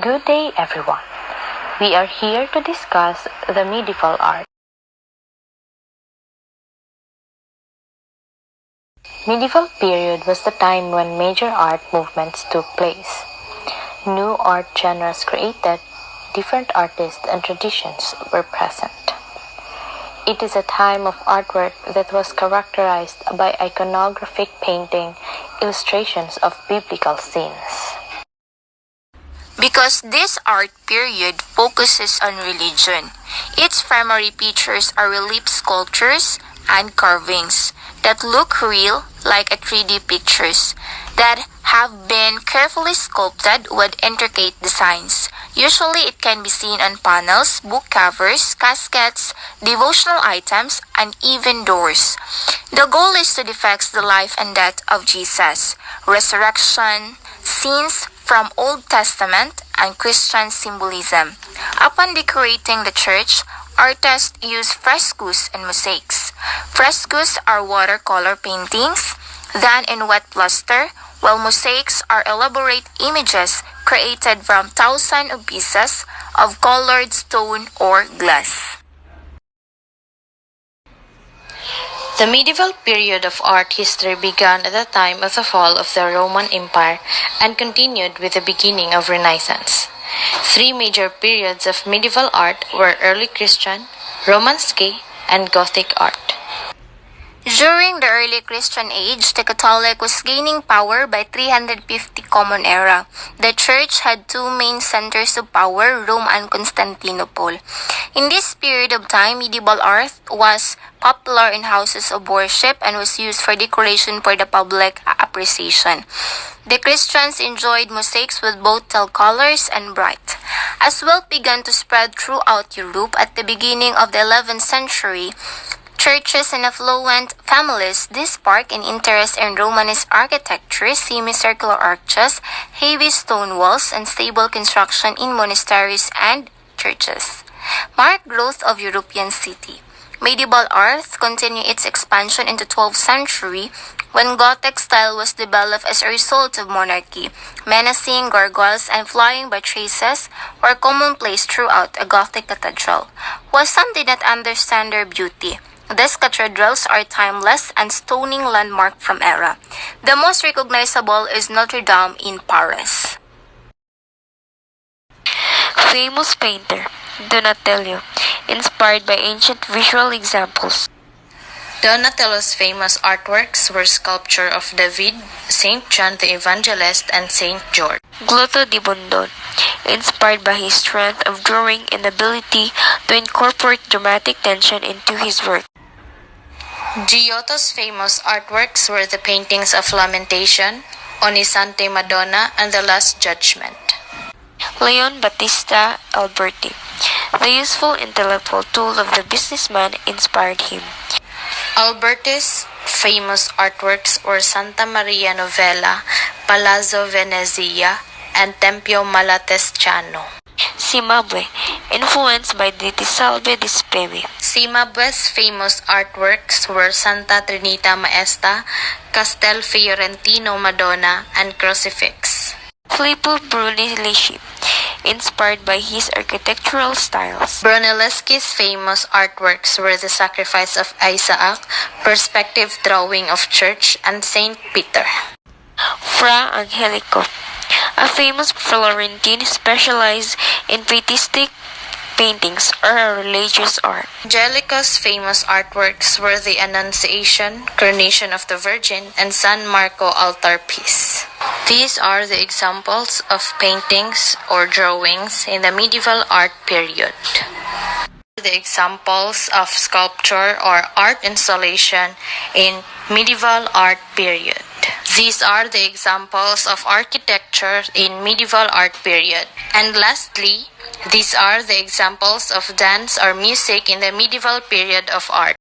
Good day, everyone. We are here to discuss the medieval art. Medieval period was the time when major art movements took place. New art genres created, different artists and traditions were present. It is a time of artwork that was characterized by iconographic painting, illustrations of biblical scenes. Because this art period focuses on religion, its primary features are relief sculptures and carvings that look real like a 3D pictures that have been carefully sculpted with intricate designs. Usually it can be seen on panels, book covers, caskets, devotional items, and even doors. The goal is to depict the life and death of Jesus, resurrection, scenes from Old Testament and Christian symbolism. Upon decorating the church, artists use frescoes and mosaics. Frescoes are watercolor paintings done in wet plaster, while mosaics are elaborate images created from thousands of pieces of colored stone or glass. The medieval period of art history began at the time of the fall of the Roman Empire and continued with the beginning of Renaissance. Three major periods of medieval art were early Christian, Romanesque, and Gothic art. During the early Christian age, the Catholic was gaining power by 350 Common Era. The Church had two main centers of power, Rome and Constantinople. In this period of time, medieval art was popular in houses of worship and was used for decoration for the public appreciation. The Christians enjoyed mosaics with both dull colors and bright. As wealth began to spread throughout Europe at the beginning of the 11th century, churches and affluent families sparked an interest in Romanesque architecture, semicircular arches, heavy stone walls, and stable construction in monasteries and churches. Marked growth of European city. Medieval art continued its expansion into 12th century when Gothic style was developed as a result of monarchy. Menacing gargoyles and flying buttresses were commonplace throughout a Gothic cathedral, while some did not understand their beauty. These cathedrals are timeless and stunning landmark from era. The most recognizable is Notre Dame in Paris. Famous painter Donatello, inspired by ancient visual examples. Donatello's famous artworks were sculpture of David, Saint John the Evangelist, and Saint George. Glotto di Bondon, inspired by his strength of drawing and ability to incorporate dramatic tension into his work. Giotto's famous artworks were the paintings of Lamentation, Onisante Madonna, and The Last Judgment. Leon Battista Alberti, the useful intellectual tool of the businessman, inspired him. Alberti's famous artworks were Santa Maria Novella, Palazzo Venezia, and Tempio Malatestiano. Cimabue, influenced by the Salve di Speme. Cimabue's famous artworks were Santa Trinita Maesta, Castel Fiorentino Madonna, and Crucifix. Filippo Brunelleschi, inspired by his architectural styles. Brunelleschi's famous artworks were The Sacrifice of Isaac, Perspective Drawing of Church, and Saint Peter. Fra Angelico, a famous Florentine specialized in pietistic paintings or religious art. Angelico's famous artworks were The Annunciation, Coronation of the Virgin, and San Marco altarpiece. These are the examples of paintings or drawings in the medieval art period. The examples of sculpture or art installation in medieval art period. These are the examples of architecture in medieval art period. And lastly, these are the examples of dance or music in the medieval period of art.